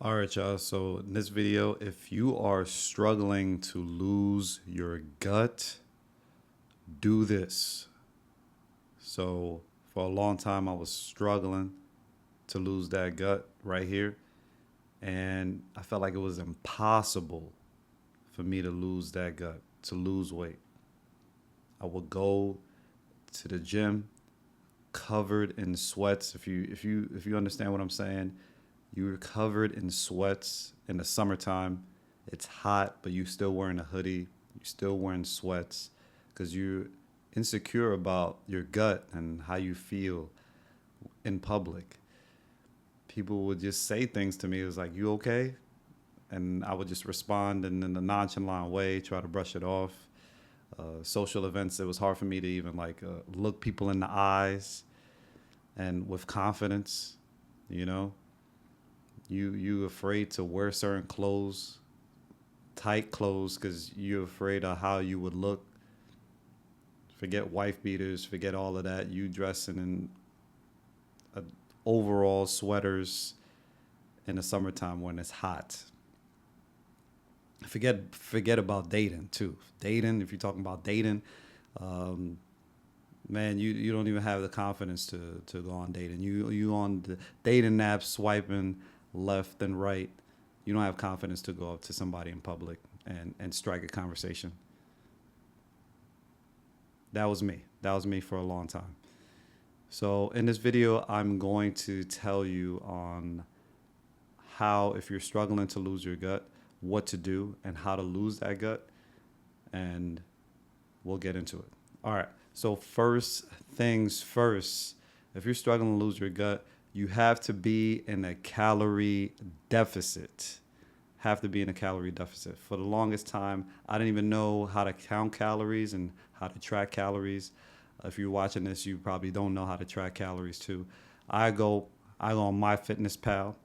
All right, y'all. So in this video, if you are struggling to lose your gut, do this. So for a long time, I was struggling to lose that gut right here, and I felt like it was impossible for me to lose that gut, to lose weight. I would go to the gym covered in sweats. If you understand what I'm saying, you're covered in sweats in the summertime. It's hot, but you still wearing a hoodie. You're still wearing sweats because you're insecure about your gut and how you feel in public. People would just say things to me. It was like, "You okay?" And I would just respond in a nonchalant way, try to brush it off. Social events, it was hard for me to even look people in the eyes and with confidence. You know, you afraid to wear certain clothes, tight clothes, because you're afraid of how you would look. Forget wife beaters, forget all of that. You dressing in uh, overall sweaters in the summertime when it's hot. Forget about dating too. Dating, if you're talking about dating, um, man, you don't even have the confidence to go on dating. You on the dating apps swiping left and right. You don't have confidence to go up to somebody in public and strike a conversation. That was me. That was me for a long time. So in this video, I'm going to tell you on how, if you're struggling to lose your gut, what to do and how to lose that gut, and we'll get into it. All right. So first things first, if you're struggling to lose your gut, you have to be in a calorie deficit. Have to be in a calorie deficit. For the longest time, I didn't even know how to count calories and how to track calories. If you're watching this, you probably don't know how to track calories too. I go I go on MyFitnessPal.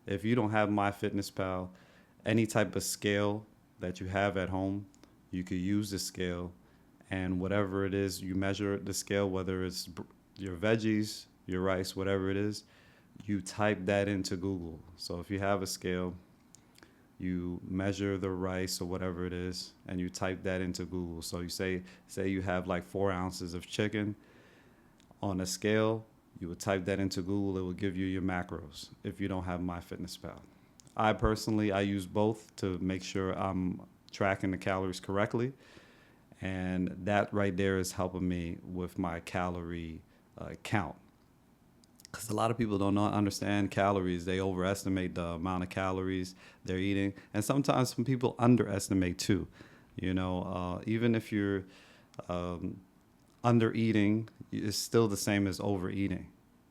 If you don't have MyFitnessPal, any type of scale that you have at home, you could use the scale, and whatever it is, you measure the scale, whether it's your veggies, your rice, whatever it is, you type that into Google. So if you have a scale, you measure the rice or whatever it is, and you type that into Google. So you say you have like 4 ounces of chicken on a scale. You would type that into Google. It will give you your macros if you don't have MyFitnessPal. I personally I use both to make sure I'm tracking the calories correctly, and that right there is helping me with my calorie count. Because a lot of people don't understand calories. They overestimate the amount of calories they're eating, and sometimes some people underestimate too. Even if you're um, under eating, it's still the same as overeating.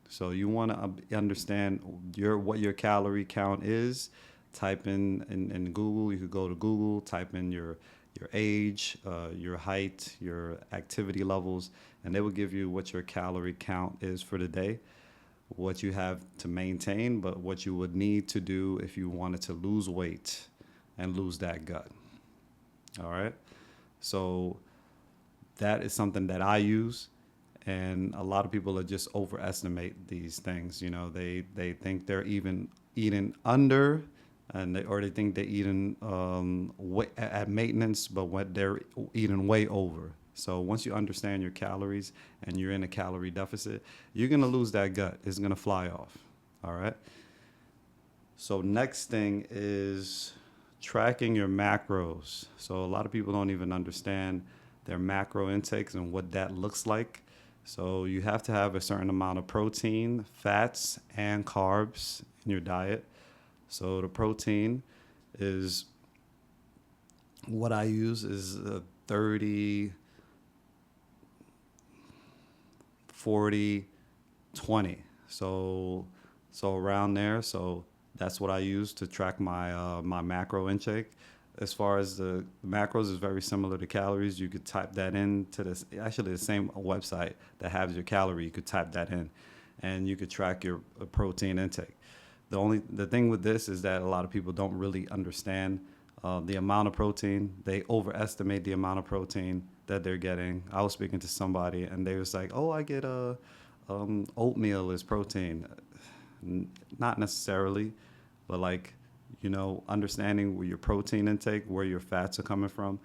So you want to understand what your calorie count is. Type in Google. You could go to Google, type in your age, your height, your activity levels, and they will give you what your calorie count is for the day, what you have to maintain, but what you would need to do if you wanted to lose weight and lose that gut. All right. So that is something that I use, and a lot of people are just overestimate these things. They think they're even eating under, or they think they're eating at maintenance, but what they're eating way over. So once you understand your calories and you're in a calorie deficit, you're gonna lose that gut. It's gonna fly off. All right. So next thing is tracking your macros. So a lot of people don't even understand their macro intakes and what that looks like. So you have to have a certain amount of protein, fats, and carbs in your diet. So the protein is what I use is 30, 40, 20. So around there. So that's what I use to track my macro intake. As far as the macros is very similar to calories. You could type that into this, actually the same website that has your calorie. You could type that in, and you could track your protein intake. The thing with this is that a lot of people don't really understand the amount of protein. They overestimate the amount of protein that they're getting. I was speaking to somebody and they was like, "Oh, I get oatmeal is protein." Not necessarily, but like understanding where your protein intake, where your fats are coming from,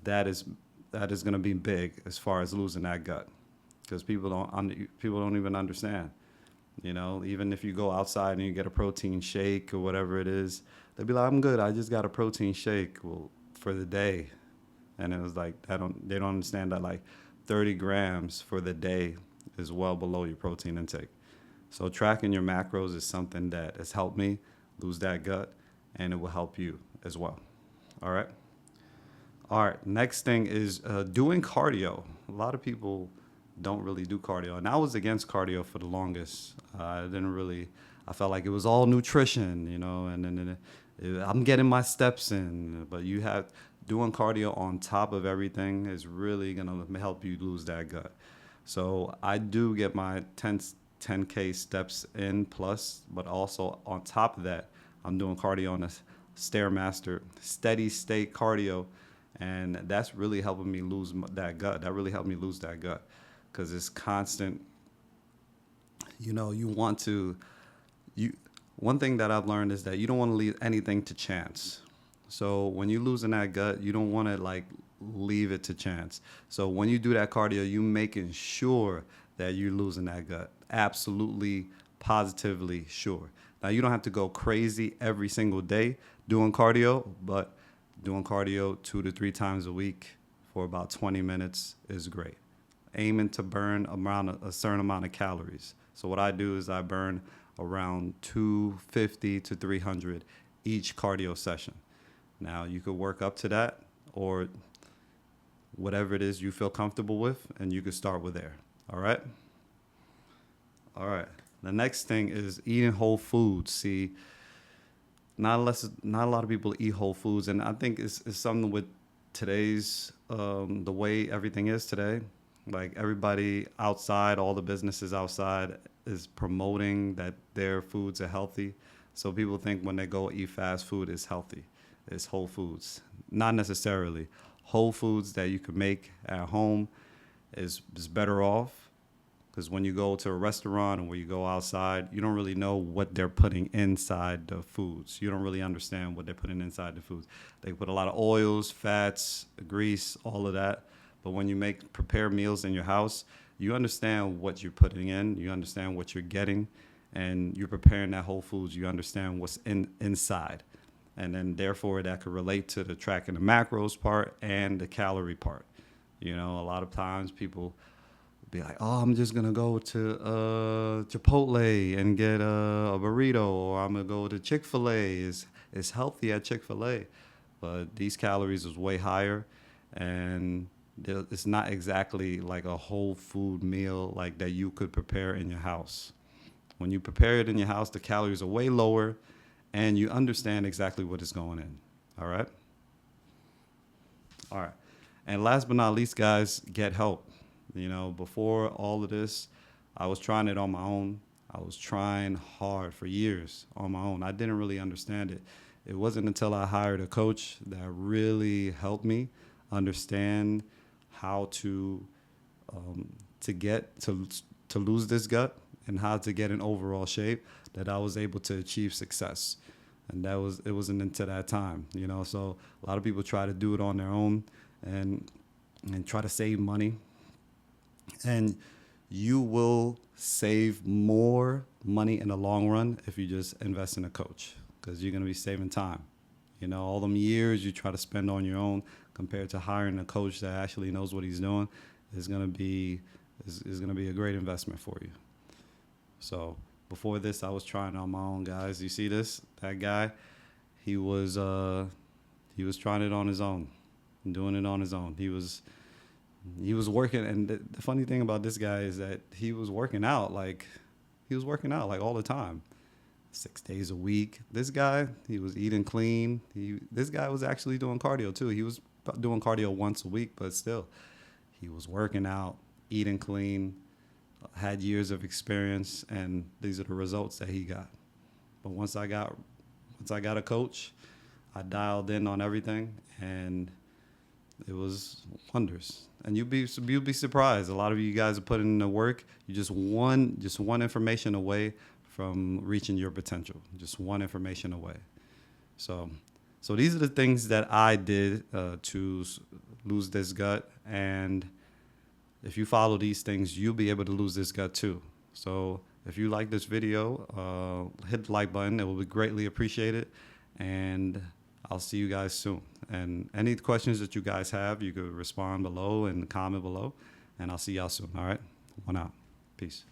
that is that is going to be big as far as losing that gut, because people don't even understand. Even if you go outside and you get a protein shake or whatever it is, they'll be like, "I'm good. I just got a protein shake." Well, for the day, and it was like they don't understand that like 30 grams for the day is well below your protein intake. So tracking your macros is something that has helped me lose that gut, and it will help you as well. All right. All right. Next thing is doing cardio. A lot of people don't really do cardio, and I was against cardio for the longest. I didn't really. I felt like it was all nutrition, and then I'm getting my steps in. But you have doing cardio on top of everything is really gonna help you lose that gut. So I do get my 10K steps in plus, but also on top of that, I'm doing cardio on a Stairmaster steady state cardio, and that's really helping me lose that gut. That really helped me lose that gut because it's constant. You want to you. One thing that I've learned is that you don't want to leave anything to chance. So when you're losing that gut, you don't want to like leave it to chance. So when you do that cardio, you making sure that you're losing that gut. Absolutely, positively sure. Now you don't have to go crazy every single day doing cardio, but doing cardio 2 to 3 times a week for about 20 minutes is great. Aiming to burn around a certain amount of calories. So what I do is I burn around 250 to 300 each cardio session. Now you could work up to that or whatever it is you feel comfortable with, and you could start with there. All right? All right. The next thing is eating whole foods. See, not a lot of people eat whole foods, and I think it's something with today's the way everything is today. Like everybody outside, all the businesses outside is promoting that their foods are healthy. So people think when they go eat fast food, it's healthy. It's whole foods. Not necessarily. Whole foods that you can make at home is better off, because when you go to a restaurant or when you go outside, you don't really know what they're putting inside the foods. You don't really understand what they're putting inside the foods. They put a lot of oils, fats, grease, all of that. But when you prepare meals in your house, you understand what you're putting in, you understand what you're getting, and you're preparing that whole foods. You understand what's inside. And then therefore that could relate to the tracking the macros part and the calorie part. A lot of times people be like, "Oh, I'm just gonna go to Chipotle and get a burrito, or I'm gonna go to Chick-fil-A. It's healthy at Chick-fil-A, but these calories is way higher, and it's not exactly like a whole food meal like that you could prepare in your house. When you prepare it in your house, the calories are way lower, and you understand exactly what is going in. All right? All right. And last but not least, guys, get help. Before all of this, I was trying it on my own. I was trying hard for years on my own. I didn't really understand it. It wasn't until I hired a coach that really helped me understand how to get to lose this gut and how to get in overall shape that I was able to achieve success. And it wasn't until that time, So a lot of people try to do it on their own and try to save money. And you will save more money in the long run if you just invest in a coach, because you're going to be saving time. All them years you try to spend on your own compared to hiring a coach that actually knows what he's doing is going to be a great investment for you. So before this, I was trying it on my own, guys. You see this? That guy, he was trying it on his own, doing it on his own. He was working, and the funny thing about this guy is that he was working out like all the time, 6 days a week. This guy, he was eating clean. This guy was actually doing cardio too. He was doing cardio once a week, but still, he was working out, eating clean, had years of experience, and these are the results that he got. But once I got a coach, I dialed in on everything, and it was wonders. And you'll be surprised. A lot of you guys are putting in the work. You're just one information away from reaching your potential. Just one information away. So, so these are the things that I did lose this gut. And if you follow these things, you'll be able to lose this gut too. So if you like this video, hit the like button. It will be greatly appreciated. And I'll see you guys soon. And any questions that you guys have, you could respond below and comment below. And I'll see y'all soon. All right. One out. Peace.